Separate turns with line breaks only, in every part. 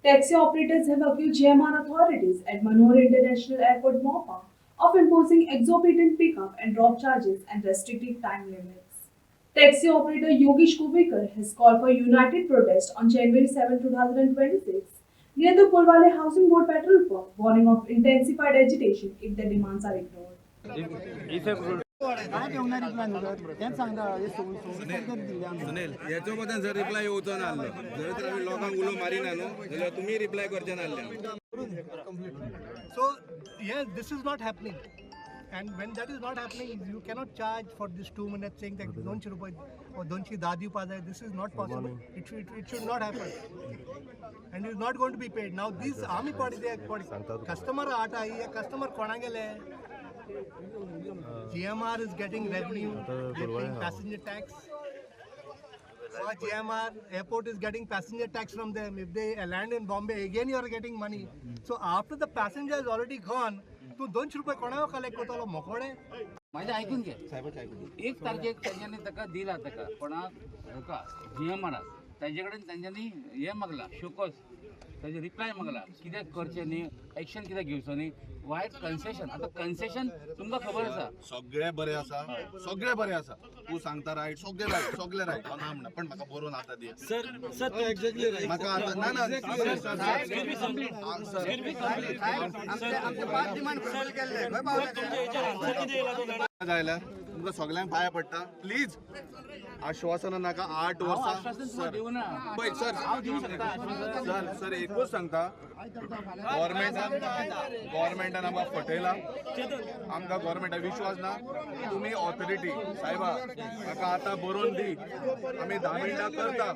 Taxi operators have accused GMR authorities at Manohar International Airport, Mopa, of imposing exorbitant pickup and drop charges and restrictive time limits. Taxi operator Yogesh Kubikar has called for united protest on January 7, 2026 near the Pulwale Housing Board petrol pump, warning of intensified agitation if their demands are ignored.
Sunil याच्या बद्दल जर reply येवचो ना आसलो जर तर आमी लोकांक उलो मारिना न्हू जाल्यार तुमी रिप्लाय करचे नासले.
So yes, this is not happening, and when that is not happening, you cannot charge for this 2 minutes saying that 200 रुपये or 210 दिवपा जाय. This is not possible. It should not happen, and it is not going to be paid. Now these army customer atta he customer कोणा गेले? GMR is getting revenue, they're paying passenger tax. GMR airport is getting passenger tax from them. If they land in Bombay, again you are getting money. So after the passenger is already gone, तू 200 रुपये कोणावर collect करतलो मोकोडे?
माझे ऐकून घे. 1 तारखेक त्यांनी ताका दिला ताका कोणाक GMR ताजे कडेन त्यांनी हे मागला शोकॉज ताजे रिप्लाय मागला कित्याक करचें न्ही एक्शन कित्याक घेवचो न्ही वायट कन्सेशन. आता कन्सेशन तुमकां खबर आसा
सगळे बरे आसा सगळे बरे आसा तू सांगता रायट सगळे रायट ना म्हणा पण म्हाका बरोवन आतां दिया सर एक्झॅक्टली रायट म्हाका आतां ना जायला तुमकां सगळ्यांक पांया पडटा प्लीज आश्वासना नाका 8 वर्सां सर सर एकूच सांगता गव्हर्मेंटान आमकां फटयला आमकां गव्हर्मेंटार विश्वास ना तुमी ऑथॉरिटी सायबा म्हाका आतां बरोवन दी आमी 10 मिनटां करता.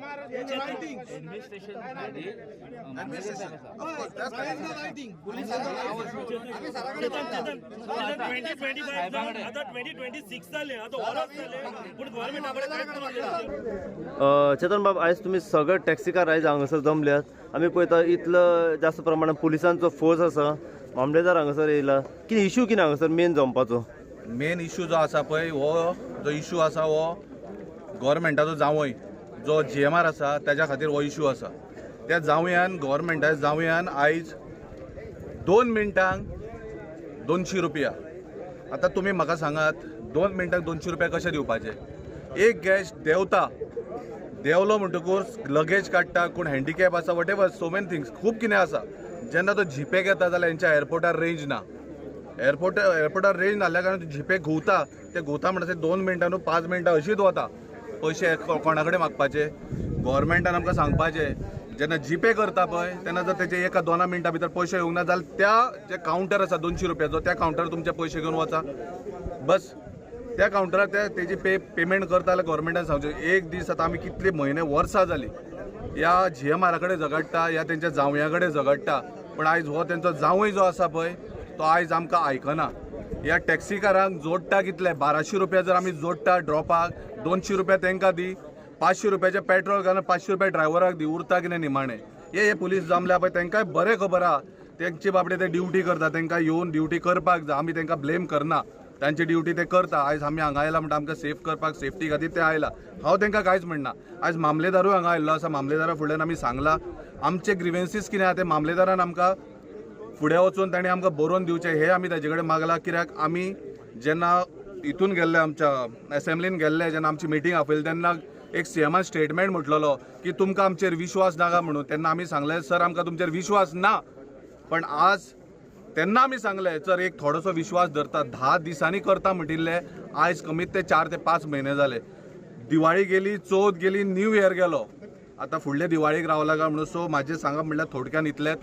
चेतन बाब आयज तुम्ही सगळे टॅक्सीकार आयज हांगासर जमल्यात. आमी पळयता इतलो जास्त प्रमाणात पुलिसांचो फोर्स आसा मामलेदार हांगासर येयला. कितें इश्यू कितें हांगासर मेन जमपाचो?
मेन इश्यू जो आसा पळय हो जो इश्यू आसा हो गव्हर्मेंटाचो जावंय जो GMR आसा त्याच्या खातीर हो इश्यू आसा. त्या जावयान गव्हर्मेंटाच्या जावयान आयज 2 मिनटांक 200 रुपया. आता तुम्ही म्हाका सांगात 2 मिनटांक 200 रुपया कशे दिवपाचे? एक गॅस देंवलो म्हणटकूच लगेज काडटा कोण हँडिकॅप आसा what ever so many things खूब कितें आसा. जेन्ना तो जीपे घेता जाल्यार हेंच्या एअरपोर्टार रेंज ना. एअरपोर्टार रेंज नासल्या कारणान जीपे घुंवता ते घुंवता म्हणटा 2 मिनटां न्हू 5 मिनटां अशीच वता. पयशे कोणा कडेन मागपाचे? गव्हर्मेंटान आमकां सांगपाचें जेन्ना जीपे करता पळय तेन्ना जर तेचे 1-2 मिनटां भितर पयशे येवंक ना जाल्यार त्या जे कावंटर आसा 200 रुपयाचो त्या कावंटरार तुमचे पयशे घेवन वचा बस. त्या कावंटरार तेजी पेमेंट करता जाल्यार गव्हर्मेंटान सांगचें. एक दीस आतां आमी कितले म्हयने वर्सां जाली ह्या GMR कडेन झगडटा ह्या तेंच्या जावया कडेन झगडटा पण आयज हो तेंचो जावय जो आसा पळय तो आयज आमकां आयकना. ह्या टॅक्सीकारांक जोडटा कितले 1200 रुपया जर आमी जोडटा ड्रॉपाक 200 रुपया तेंकां दी 500 रुपयाचें पेट्रोल घालून 500 रुपया ड्रायव्हराक दी उरता कितें निमाणें. हे पुलीस जमल्या पळय तेंकाय बरें खबर आहा तेंचे बाबडे ते ड्युटी करता तेंकां येवन ड्युटी करपाक जाय. आमी तेंकां ब्लेम करना तांची ड्युटी ते करता. आयज आमी हांगा आयला म्हणटा आमकां सेफ करपाक सेफ्टी खातीर ते आयला. हांव तेंकां कांयच म्हणना. आयज मामलेदारूय हांगा आयिल्लो आसा. मामलेदारा फुड्यान आमी सांगला आमचे ग्रिवेन्सीस कितें आहा ते मामलेदारान आमकां फुडें वचून ताणें आमकां बरोवन दिवचें हे आमी ताजे कडेन मागला. कित्याक आमी जेन्ना हितून गेल्ले आमच्या असेंब्लीन गेल्ले जेन्ना आमची मिटींग आपयली तेन्ना एक CMान स्टेटमेंट म्हटलेलो की तुमकां आमचेर विश्वास नाका म्हणून. तेन्ना आमी सांगलें सर आमकां तुमचेर विश्वास ना पण आज तेन्ना आमी सांगलें सर एक थोडोसो विश्वास धरता 10 दिसांनी करता म्हणटिल्ले आयज कमीत ते 4 ते 5 म्हयने जाले. दिवाळी गेली चवथ गेली न्यू इयर गेलो आतां फुडले दिवाळीक रावला काय म्हणून. सो म्हाजें सांगप म्हणल्यार थोडक्यान इतलेंच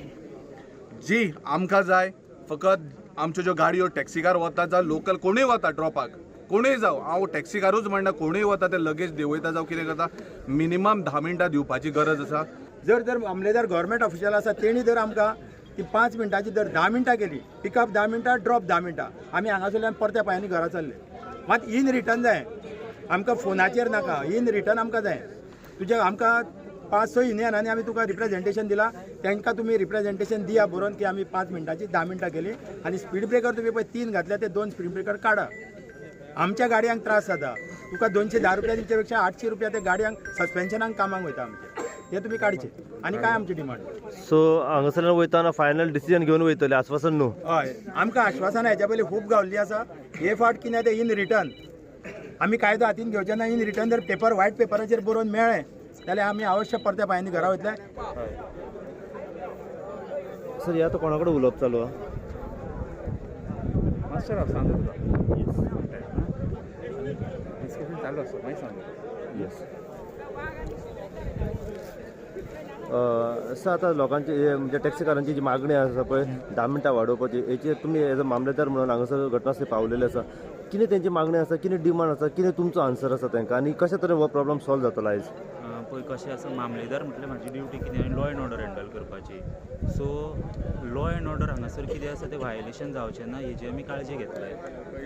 जी आमकां जाय फकत आमच्यो ज्यो गाडयो टॅक्सीकार वता जावं लोकल कोणूय वता ड्रॉपाक कोणूय जावं हांव टॅक्सीकारूच म्हणना कोणूय वता ते लगेज देंवयता जावं कितें करता मिनिमम 10 मिनटां दिवपाची गरज आसा.
जर मामलेदार गव्हर्मेंट ऑफिशियल आसा तेणी जर आमकां ती 5 मिनटाची जर 10 मिनटां केली पिकअप 10 मिनटां ड्रॉप 10 मिनटां आमी हांगासरल्यान परत्या पांयांनी घरा चल्ले. मात इन रिटर्न जाय आमकां फोनाचेर नाका इन रिटर्न आमकां जाय. तुज्या आमकां 5-6 युनियनांनी आमी तुका रिप्रेझेंटेशन दिलां तांकां तुमी रिप्रेझेंटेशन दिया बरोवन की आमी 5 मिनटाची 10 मिनटां केली आनी स्पीड ब्रेकर तुमी पळय 3 घातल्या ते 2 स्पीड ब्रेकर काडा. आमच्या गाडयांक त्रास जाता तुका 210 रुपया दिवचे पेक्षा 800 रुपया ते गाडयांक सस्पेन्शनाक कामाक वयता आमचे. ते तुमी काडचे आनी काय आमची डिमांड.
सो हांगासरल्यान वयताना फायनल डिसिजन घेवन वयतले आश्वासन न्हू.
हय आमकां आश्वासनां हेच्या पयलीं खूब गावल्लीं आसा. हे फावट कितें तें इन रिटर्न आमी कायदो हातीन घेवचे ना. इन रिटर्न जर पेपर व्हायट पेपराचेर बरोवन मेळ्ळें जाल्यार आमी अवश्य परत्या पांयांनी घरा वयतले.
सर ह्या तो कोणा कडेन उलोवप चालू आहा?
मास्टर हांव सांगता तुका डिस्कशन चालू आसा मागीर सांगता.
येस. सर आतां लोकांची म्हणजे टॅक्सीकारांची जी मागणी आसा पळय 10 मिनटां वाडोवपाची हेचेर तुमी एज अ मामलेदार म्हणून हांगासर घटनास्थळी पावलेले आसा. कितें तेंची मागणी आसा, कितें डिमांड आसा, कितें तुमचो आन्सर आसा तांकां आनी कशे तरेन हो प्रॉब्लम सॉल्व जातलो आयज?
पळय कशें आसा मामलेदार म्हटल्यार म्हाजी ड्युटी कितें लॉ एंड ऑर्डर हँडल करपाची. सो लॉ एंड ऑर्डर हांगासर कितें आसा तें वायलेशन जावचें ना हेजी आमी काळजी घेतलाय.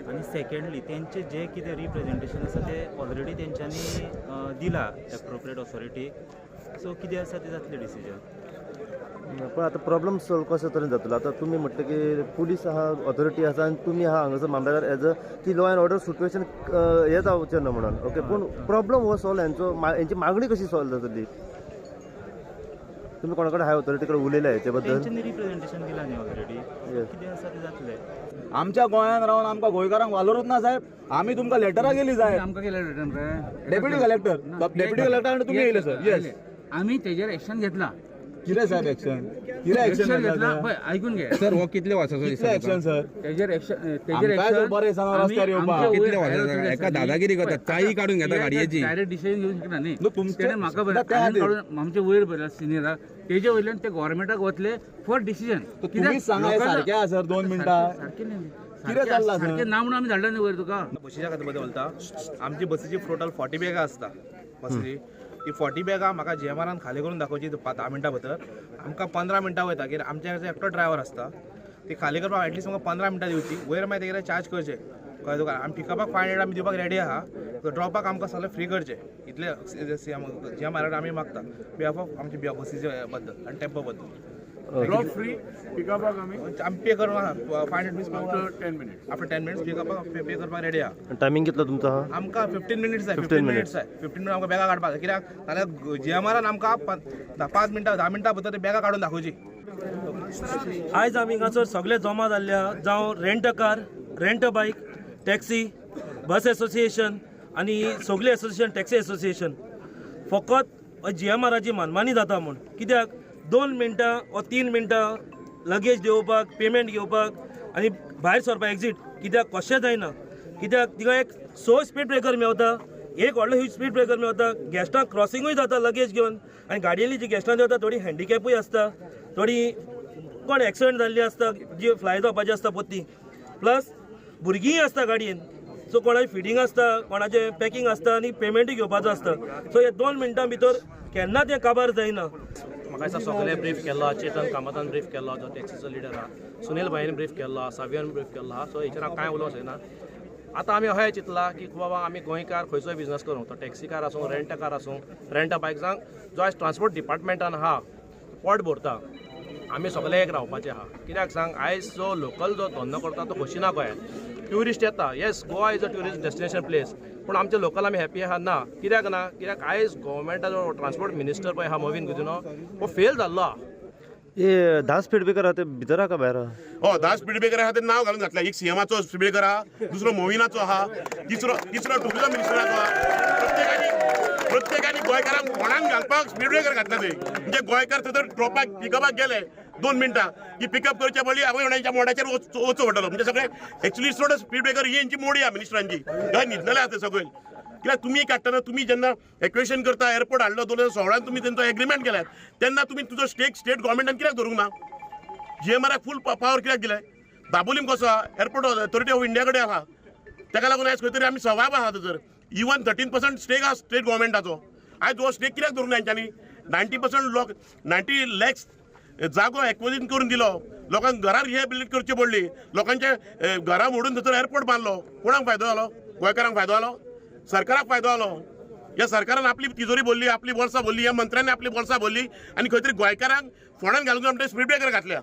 आनी सेकेंडली तेंचें जें कितें रिप्रेझेंटेशन आसा तें ऑलरेडी तेंच्यांनी दिलां एप्रोप्रिएट ऑथॉरिटीक. सो कितें आसा तें जातलें डिसिजन.
पण आता प्रॉब्लम सॉल्व कशे तरेन जातलो? आता तुम्ही म्हटलं की पुलीस आहा, ऑथॉरिटी आसा आनी तुमी आहा हांगासर मामलेदार एज अ की लॉ एंड ऑर्डर सिच्युएशन हे जावचें ना म्हणून. ओके पूण प्रॉब्लम हो सॉल्व हेंची मागणी कशी सॉल्व जातली? तुम्ही कोणा कडेन हाय ऑथॉरिटी कडेन उलयल्या हेचे बद्दल?
तेंच्यांनी रिप्रेझेंटेशन दिलां न्ही ऑलरेडी. कितें आसा तें जातलें.
आमच्या गोंयांत रावन आमकां गोंयकारांक वालोरूच ना साहेब. आमी तुमकां लेटरां गेली साहेब.
आमकां केलें रिटर्न रे
डेप्युटी कलेक्टर तुमी येयले सर. येस
आम्ही त्याच्यावर एक्शन घेतला.
कितें साहेब एक्शन
एक्शन घेतला पळय ऐकून घे सर. हो कितले वर्साचो
एक्शन सर.
त्याच्यावर एक्शन
आमकांय जर बरें सांगा रस्त्यार येवपाक.
कितले वर्साचो एका दादागिरी करतात चाई काढून घेता गाडयेची डायरेक्ट डिसिजन घेवंक शकना न्ही. तेणें म्हाका काडून आमचे वयर बरयला सिनियराक तेजे वयल्यान ते गव्हर्मेंटाक वतले फॉर डिसिजन.
तुम्हीच सांगा सारकें आहा सर 2 मिनटां.
सारकें न्ही
कितें चल्लां सर?
सारकें ना म्हणून आमी धाडला न्ही वयर तुका.
बसीच्या खातीर बद्दल उलयता. आमची बसीची टोटल 40 बॅगां आसता बसीची. ती 40 बॅगां म्हाका GMRन खाली करून दाखोवची 10 मिनटां भितर. आमकां 15 मिनटां वयता कित्याक आमच्या एकटो ड्रायव्हर आसता. ती खाली करपाक एटलीस्ट म्हाका 15 मिनटां दिवची. वयर मागीर तेगेले चार्ज करचे कळ्ळें तुका. आमी पिकअपाक 500 आमी दिवपाक रेडी आहा. ड्रॉपाक आमकां सगळें फ्री करचे इतले GMR आमी मागता बिहाफ ऑफ आमच्या बसीचे बद्दल आनी टेम्पो बद्दल. ड्रॉप फ्री पिकअपाक आमी पे करून 500 रुपीज आफ्टर 10 मिनिट्स पिकअपाक पे करपाक रेडी आहा.
टायमींग कितलो तुमचो आहा?
आमकां 15 मिनिट्स जाय. 15 मिनिट्स आमकां बॅगा काडपाक जाय कित्याक नाल्यार GMRन आमकां 5 मिनटां 10 मिनटां भितर बॅगा काडून दाखोवची.
आयज आमी हांगासर सगळे जमा जाल्ले जावं rent a car, rent a bike, taxi, bus association आनी सगळे एसोसिएशन टॅक्सी एसोसिएशन फकत GMRची मनमानी जाता म्हूण. कित्याक 2 मिनटां वा 3 मिनटां लगेज देंवोवपाक, पेमेंट घेवपाक आनी भायर सरपाक एक्झीट कित्याक कशें जायना. कित्याक तिका एक 6 स्पीड ब्रेकर मेवता, एक व्हडलो ह्यूज स्पीड ब्रेकर मेवता. गॅस्टांक क्रॉसिंगूय जाता लगेज घेवन आनी गाडयेली जी गॅस्टां देंवता थोडी हँडिकॅपूय आसता, थोडी कोण एक्सिडंट जाल्ली आसता जी फ्लाय जावपाची आसता पत्ती. प्लस भुरगींय आसता गाडयेन. सो कोणाचें फिडींग आसता, कोणाचें पॅकींग आसता आनी पेमेंटूय घेवपाचो आसता. सो हे 2 मिनटां भितर केन्ना तें काबार जायना.
म्हाका दिसता सगळे ब्रीफ केला. चेतन कामतान ब्रीफ केला जो टॅक्सीचो लिडर आहा. सुनील भाईन ब्रीफ केला, सावियान ब्रीफ केला आहा. सो हेचेर हांव कांय उलोवंक जायना. आतां आमी अशें चिंतला की बाबा आमी गोंयकार खंयचोय बिझनस करूं, तो टॅक्सी कार आसूं, रेंट अ कार आसूं, रेंट अ बायक जावं जो आयज ट्रान्सपोर्ट डिपार्टमेंटान आहा पोट भरता. आमी सगळे एक रावपाचे आहा. कित्याक सांग आयज जो लोकल जो धंदो करता तो खोशी ना गोंयांत. ट्युरिस्ट येता. Yes Goa is a tourist destination place. पूण आमचे लोकल आमी हॅपी आहा ना. कित्याक ना? कित्याक आयज गव्हर्मेंटाचो ट्रान्सपोर्ट मिनिस्टर पळय आहा मोविन गुदिनो हो फेल जाल्लो आहा.
हे 10 स्पीड ब्रेकर आहा ते भितर आहा काय भायर आहा?
हो 10 स्पीड ब्रेकर आहा ते नाव घालून घातला. एक सीएमाचो स्पीड ब्रेकर आहा, दुसरो मोविनाचो आहा, तिसरो टुरिझम मिनिस्टराचो आहा. प्रत्येकानी गोंयकारांक कोणाक घालपाक स्पीड ब्रेकर घातला ते. म्हणजे गोंयकार थंय ड्रॉपाक पिकअपाक गेले 2 मिनटां की पिकअप करचे पयलीं आवयच्या मोडाचेर वचचो पडटलो. म्हणजे सगळे एक्चुअली स्पीड ब्रेकर ही यांची मोडी आहा मिनिस्टरांची. थंय न्हिदलेले आहा ते सगळे. कित्याक तुमी काडटना तुमी जेन्ना एक्वेशन करता एअरपोर्ट हाडलो 2016 तुमी तेंचो एग्रीमेंट केल्यात तेन्ना तुमी तुजो स्टेट गव्हर्मेंटान कित्याक धरूंक ना? GMRक फूल पावर कित्याक दिले? दाबोलीम कसो आहा? एअरपोर्ट ऑथॉरिटी ऑफ इंडिया कडेन आहा. ताका लागून आयज खंय तरी आमी सवाब आहा थंयसर. इवन 13% स्टेक आहा स्टेट गव्हर्मेंटाचो. आयज हो स्टेक कित्याक धरूंक ना हेंच्यांनी? 90% 90 लॅक्स जागो एक्विजिशन करून दिलो. लोकांक घरां रिहेबिलिट करची पडली. लोकांचे घरां मोडून थंयसर एअरपोर्ट बांदलो. कोणाक फायदो जालो? गोंयकारांक फायदो जालो? सरकाराक फायदो जालो. ह्या सरकारान आपली तिजोरी भरली, आपली बोल्सां भरली, ह्या मंत्र्यांनी आपली बोल्सां भरली आनी खंय तरी गोंयकारांक फोंडान घालून आमचे स्पीड ब्रेकर घातल्या.